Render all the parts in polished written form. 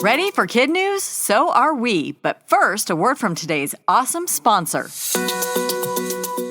Ready for Kid News? So are we. But first, a word from today's awesome sponsor.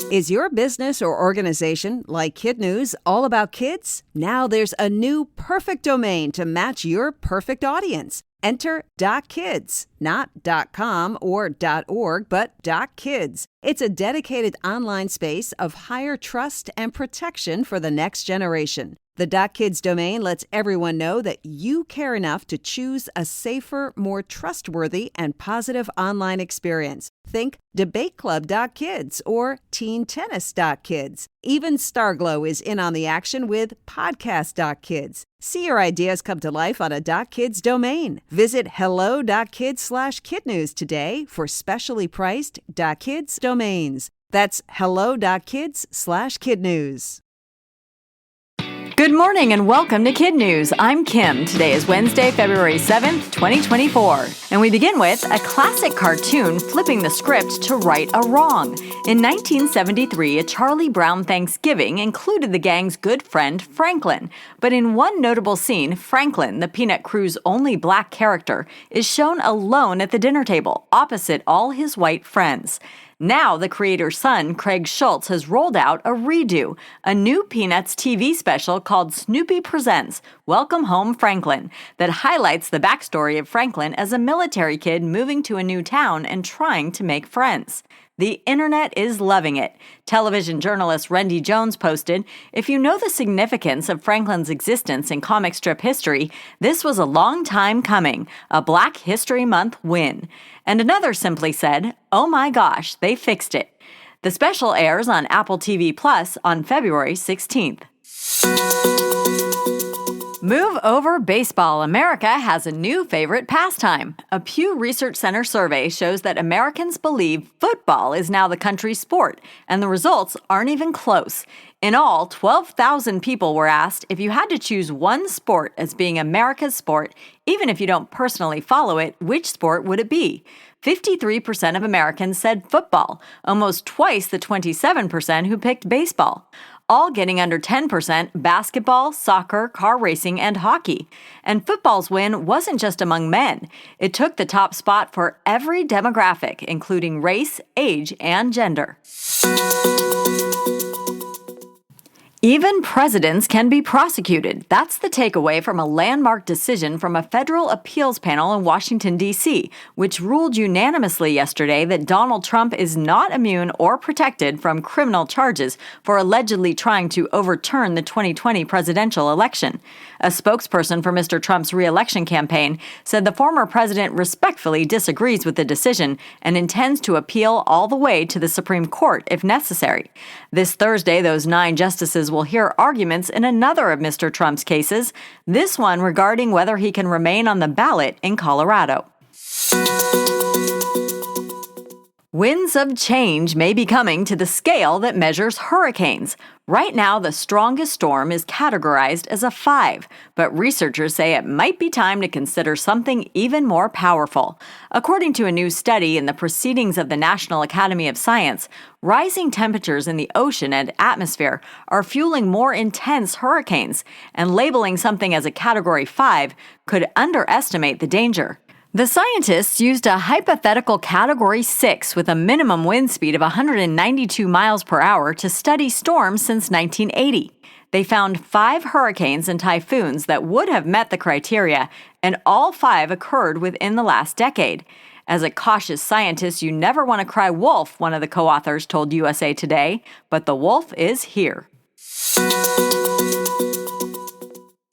Is your business or organization, like KidNuz, all about kids? Now there's a new perfect domain to match your perfect audience. Enter .kids, not .com or .org, but .kids. It's a dedicated online space of higher trust and protection for the next generation. The .kids domain lets everyone know that you care enough to choose a safer, more trustworthy, and positive online experience. Think debateclub.kids or teentennis.kids. Even Starglow is in on the action with podcast.kids. See your ideas come to life on a .kids domain. Visit hello.kids/kidnews today for specially priced .kids domains. That's hello.kids/kidnews. Good morning and welcome to Kid News. I'm Kim. Today is Wednesday, February 7th, 2024. And we begin with a classic cartoon flipping the script to right a wrong. In 1973, a Charlie Brown Thanksgiving included the gang's good friend Franklin. But in one notable scene, Franklin, the Peanut Crew's only black character, is shown alone at the dinner table, opposite all his white friends. Now, the creator's son, Craig Schultz, has rolled out a redo, a new Peanuts TV special called Snoopy Presents Welcome Home Franklin, that highlights the backstory of Franklin as a military kid moving to a new town and trying to make friends. The internet is loving it. Television journalist Rendy Jones posted, "If you know the significance of Franklin's existence in comic strip history, this was a long time coming, a Black History Month win." And another simply said, "Oh my gosh, they fixed it." The special airs on Apple TV Plus on February 16th. Move over baseball. America has a new favorite pastime. A Pew Research Center survey shows that Americans believe football is now the country's sport, and the results aren't even close. In all, 12,000 people were asked if you had to choose one sport as being America's sport, even if you don't personally follow it, which sport would it be? 53% of Americans said football, almost twice the 27% who picked baseball. All getting under 10% basketball, soccer, car racing, and hockey. And football's win wasn't just among men. It took the top spot for every demographic, including race, age, and gender. Even presidents can be prosecuted. That's the takeaway from a landmark decision from a federal appeals panel in Washington, D.C., which ruled unanimously yesterday that Donald Trump is not immune or protected from criminal charges for allegedly trying to overturn the 2020 presidential election. A spokesperson for Mr. Trump's re-election campaign said the former president respectfully disagrees with the decision and intends to appeal all the way to the Supreme Court if necessary. This Thursday, those 9 justices will hear arguments in another of Mr. Trump's cases, this one regarding whether he can remain on the ballot in Colorado. Winds of change may be coming to the scale that measures hurricanes. Right now, the strongest storm is categorized as a 5, but researchers say it might be time to consider something even more powerful. According to a new study in the Proceedings of the National Academy of Science, rising temperatures in the ocean and atmosphere are fueling more intense hurricanes, and labeling something as a Category 5 could underestimate the danger. The scientists used a hypothetical Category 6 with a minimum wind speed of 192 miles per hour to study storms since 1980. They found 5 hurricanes and typhoons that would have met the criteria, and all 5 occurred within the last decade. As a cautious scientist, you never want to cry wolf, one of the co-authors told USA Today, but the wolf is here.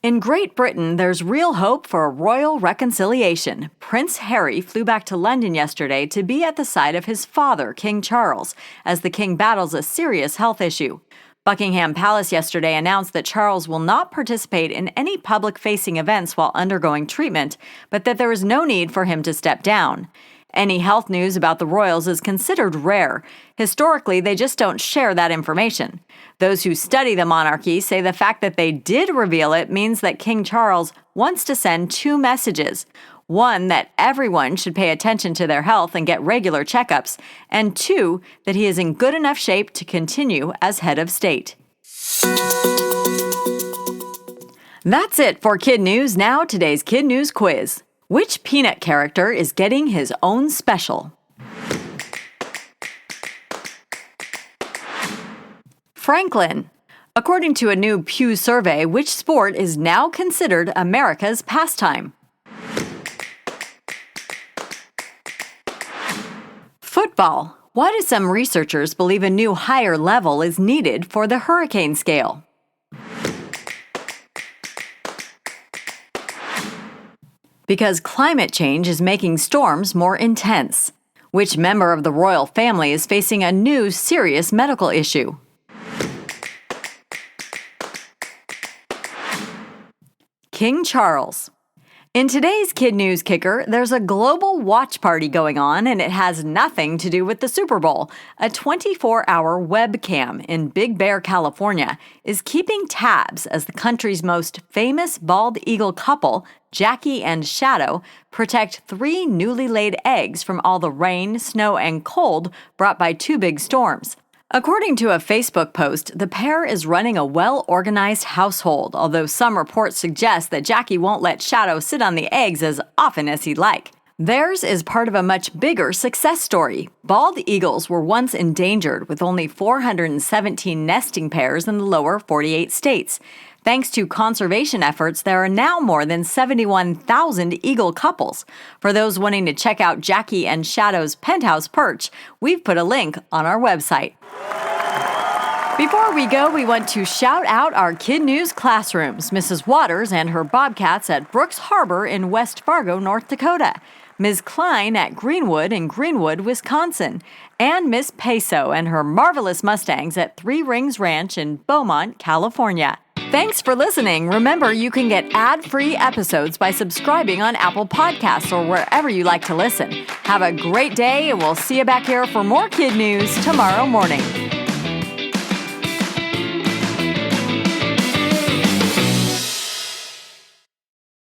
In Great Britain, there's real hope for a royal reconciliation. Prince Harry flew back to London yesterday to be at the side of his father, King Charles, as the king battles a serious health issue. Buckingham Palace yesterday announced that Charles will not participate in any public-facing events while undergoing treatment, but that there is no need for him to step down. Any health news about the royals is considered rare. Historically, they just don't share that information. Those who study the monarchy say the fact that they did reveal it means that King Charles wants to send 2 messages. One, that everyone should pay attention to their health and get regular checkups, and 2, that he is in good enough shape to continue as head of state. That's it for Kid News. Now, today's Kid News quiz. Which Peanut character is getting his own special? Franklin. According to a new Pew survey, which sport is now considered America's pastime? Football. Why do some researchers believe a new higher level is needed for the hurricane scale? Because climate change is making storms more intense. Which member of the royal family is facing a new serious medical issue? King Charles. In today's Kid News Kicker, there's a global watch party going on, and it has nothing to do with the Super Bowl. A 24-hour webcam in Big Bear, California, is keeping tabs as the country's most famous bald eagle couple, Jackie and Shadow, protect 3 newly laid eggs from all the rain, snow, and cold brought by 2 big storms. According to a Facebook post, the pair is running a well-organized household, although some reports suggest that Jackie won't let Shadow sit on the eggs as often as he'd like. Theirs is part of a much bigger success story. Bald eagles were once endangered, with only 417 nesting pairs in the lower 48 states. Thanks to conservation efforts, there are now more than 71,000 eagle couples. For those wanting to check out Jackie and Shadow's penthouse perch, we've put a link on our website. Before we go, we want to shout out our Kid News classrooms, Mrs. Waters and her bobcats at Brooks Harbor in West Fargo, North Dakota, Ms. Klein at Greenwood in Greenwood, Wisconsin, and Miss Peso and her marvelous Mustangs at Three Rings Ranch in Beaumont, California. Thanks for listening. Remember, you can get ad-free episodes by subscribing on Apple Podcasts or wherever you like to listen. Have a great day, and we'll see you back here for more Kid News tomorrow morning.